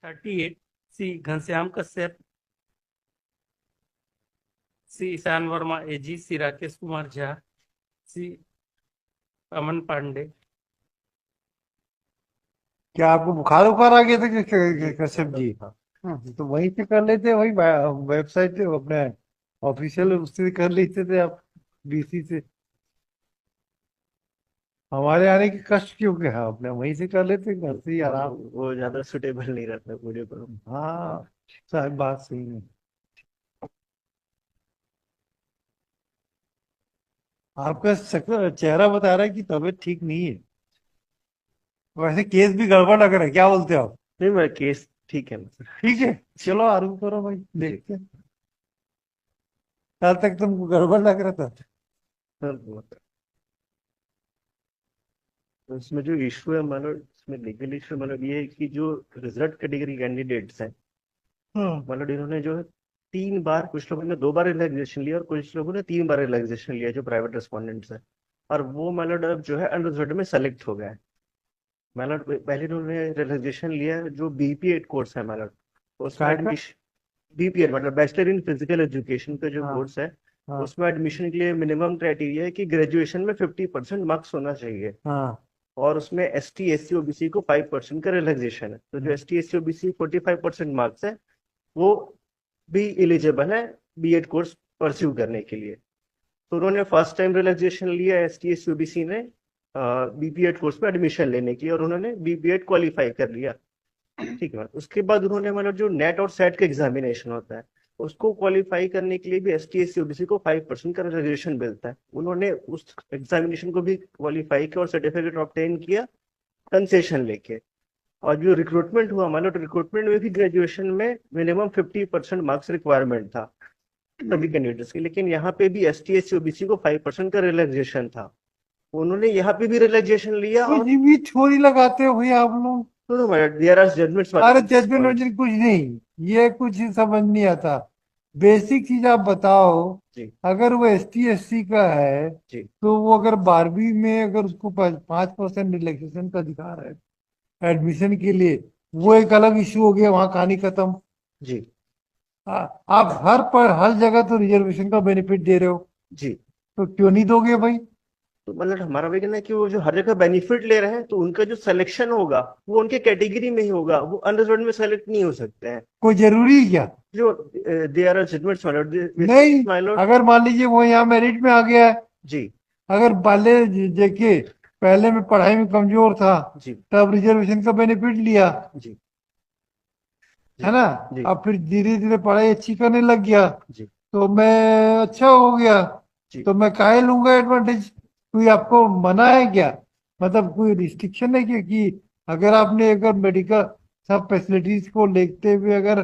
38 सी घनश्याम कश्यप, सी ईशान वर्मा एजी, सी राकेश कुमार झा, सी अमन पांडे। क्या आपको बुखार उखार आ गया था जी कश्यप जी? हाँ। तो वहीं से कर लेते, वही वेबसाइट से अपने ऑफिशियल उससे कर लेते थे आप, बीसी से। हमारे आने की कष्ट क्यों क्या, अपने वहीं से कर लेते, घर से ही आराम। वो ज्यादा सुटेबल नहीं रहता वीडियो पर। हाँ, शायद बात सही है। आपका चेहरा बता रहा है कि तबीयत ठीक नहीं है। वैसे केस भी गड़बड़ लग रहा है, क्या बोलते हो आप? नहीं, मेरा केस ठीक है मतलब। ठीक है, चलो आराम करो भाई, देखते हैं। कल तक तुमको गड़बड़ लग रहा था। तो इसमें जो इशू है मतलब, इसमें लीगल इशू मतलब ये है कि जो रिजर्व कैटेगरी कैंडिडेट्स हैं, हाँ। मतलब इन्होंने जो है 3 बार, कुछ लोगों ने 2 बार रिलैक्सेशन लिया और कुछ लोगों ने 3 बार रिलैक्सेशन लिया, जो प्राइवेट रेस्पोंडेंट्स है। और वो मतलब अब जो है अनरिजर्व्ड में सेलेक्ट हो गया है। मतलब पहले इन्होंने रिलैक्सेशन लिया जो BP8 कोर्स है मतलब, उसमें काय का? एडमिशन, BP8 मतलब बैचलर इन फिजिकल एजुकेशन का जो हाँ। कोर्स है, हाँ। उसमें एडमिशन के लिए मिनिमम क्राइटेरिया है कि ग्रेजुएशन में 50% मार्क्स होना चाहिए। हाँ। और उसमें ST SC OBC को 5% का रिलैक्सेशन है, तो जो ST SC OBC 45% मार्क्स है, वो भी एलिजिबल है B.Ed कोर्स परस्यू करने के लिए। तो उन्होंने फर्स्ट टाइम रिलैक्सेशन लिया ST SC OBC ने BP8 कोर्स में एडमिशन लेने के लिए, और उन्होंने BP8 क्वालिफाई कर लिया। ठीक है, उसके बाद उन्होंने मतलब जो नेट और सेट का एग्जामिनेशन होता है, उसको क्वालिफाई करने के लिए भी ST SC OBC को 5% का रिजर्वेशन मिलता है। उन्होंने उस एग्जामिनेशन को भी क्वालिफाई किया और सर्टिफिकेट ऑब्टेन किया कंसेशन लेके। और जो रिक्रूटमेंट हुआ मतलब, रिक्रूटमेंट में भी ग्रेजुएशन में मिनिमम 50% मार्क्स रिक्वायरमेंट था सभी कैंडिडेट्स के, लेकिन यहाँ पे भी ST SC OBC को 5% का रिलैक्सेशन था। उन्होंने यहाँ पे भी रिलैक्सेशन लिया कुछ और भी थोड़ी लगाते हो भाई आप लोग। देयर आर जजमेंट्स अरे दिस जजमेंट पॉइंट। वजमेंट कुछ नहीं, ये कुछ ही समझ नहीं आता। बेसिक चीज आप बताओ। जी अगर वो ST SC का है, जी तो वो अगर 12वीं में अगर उसको 5% रिलैक्सेशन का अधिकार है एडमिशन के लिए, वो जी एक अलग इशू हो गया, वहां कहानी खत्म। जी आप हर जगह तो रिजर्वेशन का बेनिफिट दे रहे हो, जी। तो क्यों नहीं दोगे भाई? तो मतलब हमारा भी कहना है कि वो जो हर जगह बेनिफिट ले रहे हैं, तो उनका जो सिलेक्शन होगा वो उनके कैटेगरी में ही होगा, वो अनरिजर्व्ड में सेलेक्ट नहीं हो सकते हैं। कोई जरूरी है क्या? जो दे आर जजमेंट्स नहीं। My Lord. अगर मान लीजिए वो यहाँ मेरिट में आ गया है, जी अगर देखिए, पहले में पढ़ाई में कमजोर था, जी तब रिजर्वेशन का बेनिफिट लिया, जी है जी ना? जी अब फिर धीरे धीरे पढ़ाई अच्छी करने लग गया, जी तो मैं अच्छा हो गया, जी तो मैं काहे लूंगा एडवांटेज? कोई आपको मना है क्या? मतलब कोई रिस्ट्रिक्शन है क्या कि अगर आपने अगर मेडिकल सब फैसिलिटीज को लेते हुए अगर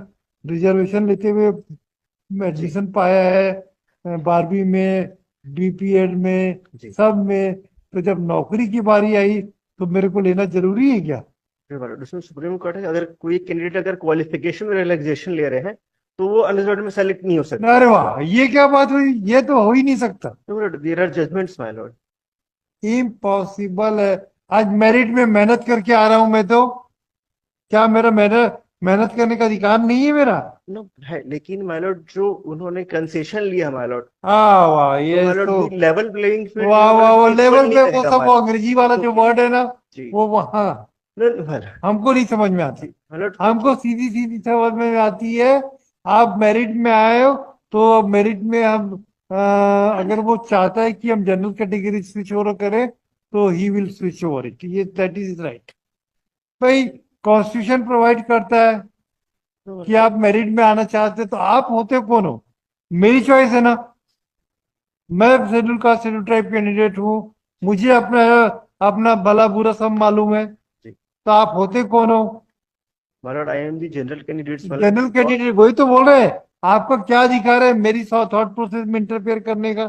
रिजर्वेशन लेते हुए जी एडमिशन पाया है 12वीं में, BPED में, जी। सब में, तो जब नौकरी की बारी आई तो मेरे को लेना जरूरी है क्या? फिर माय लॉर्ड, उसमें सुप्रीम कोर्ट है, अगर कोई कैंडिडेट अगर क्वालिफिकेशन में रिलैक्सेशन ले रहे हैं, तो वो अनरिजर्व्ड में सेलेक्ट नहीं हो सकते। अरे वाह, ये क्या बात हुई? ये तो हो ही नहीं सकता। There are judgments my lord. Impossible है। आज मेरिट में मेहनत करके आ रहा हूं मैं, तो क्या मेरा मेहनत मेहनत करने का अधिकार नहीं है मेरा? नो है, लेकिन माय लॉर्ड जो उन्होंने कंसेशन लिया माय लॉर्ड, वाह, तो ये माय लॉर्ड तो दी लेवल प्लेइंग फील्ड वाह जो वाह, मतलब वो जो इक्वल लेवल नहीं पे वो रहेगा सब माय वो अंग्रेजी वाला लॉर्ड। जो ओके। वर्ड है ना, जी। वो वहाँ नो माय लॉर्ड। हमको नहीं समझ में जी आता। माय लॉर्ड हमको देखिए। सीधी सीधी समझ में आती है। आप मेरिट में आए हो, तो मेरिट में हम अगर वो चाहता है कि हम जनरल कैटेगरी स्विच ओवर करें, तो he will switch over it, ये दैट इज राइट। भाई, कॉन्स्टिट्यूशन प्रोवाइड करता है नो माय कि आप मेरिट में आना चाहते हैं, तो आप होते कौन हो? मेरी चॉइस है ना। मैं schedule caste schedule tribe candidate हूँ, मुझे अपना अपना भला बुरा सब मालूम है, जी तो आप होते कौन हो? My Lord, I am the general candidates my general Lord, candidate, वही तो बोल रहे हैं। आपका क्या अधिकार है मेरी थॉट प्रोसेस में इंटरफेयर करने का?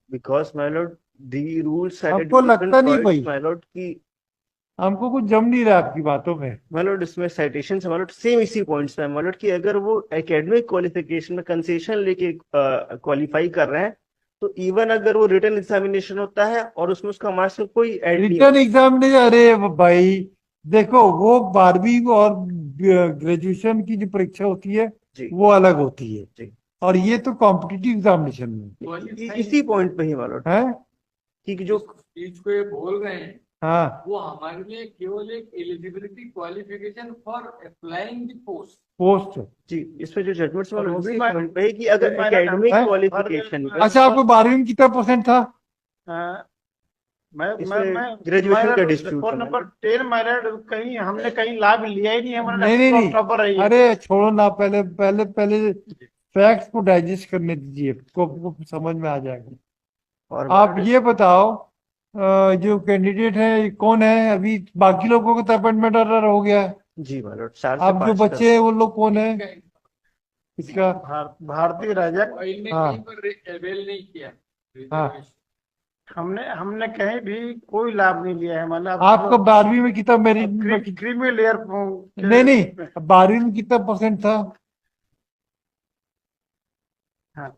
Because my Lord the rules set हमको एजुकेशन लगता नहीं प्रोवाइड्स भाई, माय लॉर्ड की। हमको कुछ जम नहीं रहा आपकी बातों में। माय लॉर्ड इसमें साइटेशन है माय लॉर्ड, सेम इसी पॉइंट्स पे माय लॉर्ड, कि अगर वो एकेडमिक क्वालिफिकेशन में कंसेशन लेके क्वालिफाई कर रहे हैं, तो इवन अगर वो रिटन एग्जामिनेशन होता है और उसमें उसका मार्क्स में कोई ऐड नहीं रिटर्न होता। एग्जाम नहीं, अरे भाई, देखो वो 12वीं और ग्रेजुएशन की जो परीक्षा होती है जी वो अलग होती है, जी और ये तो कॉम्पिटिटिव एग्जामिनेशन में इसी पॉइंट पे ही मालूम है। कि जो चीज को ये बोल रहे हैं हाँ, वो हमारे लिए केवल एक eligibility qualification for applying the post. Post. जी इसमें जो जजमेंट्स वाला और वो भी उसी पॉइंट पे है कि अगर उसी एकेडमिक है? क्वालिफिकेशन पे अच्छा, आपको 12वीं में कितना परसेंट था? इसमें ग्रेजुएशन का डिस्प्यूट फोन नंबर 10 मेरिट कहीं हमने कहीं लाभ लिया ही नहीं, हमारा नहीं नहीं नहीं, टॉपर रही है। अरे छोड़ो ना, पहले पहले पहले फैक्ट्स को डाइजेस्ट करने दीजिए, को समझ में आ जाएगा। और आप ये बताओ, जो कैंडिडेट है कौन है अभी? बाकी लोगों का तो अपॉइंटमेंट ऑर्डर हो गया है, जी मालूम 4 से अब जो 5 बच्चे हैं वो लोग कौन है इसका? भारतीय राजा इनने हाँ। कहीं पर अवेल नहीं किया हाँ। रिजर्वेशन। हमने हमने कहीं भी कोई लाभ नहीं लिया है, मतलब आपको 12वीं में कितना मेरिट में क्रीमी लेयर नहीं नहीं, 12वीं में कितना परसेंट था? हाँ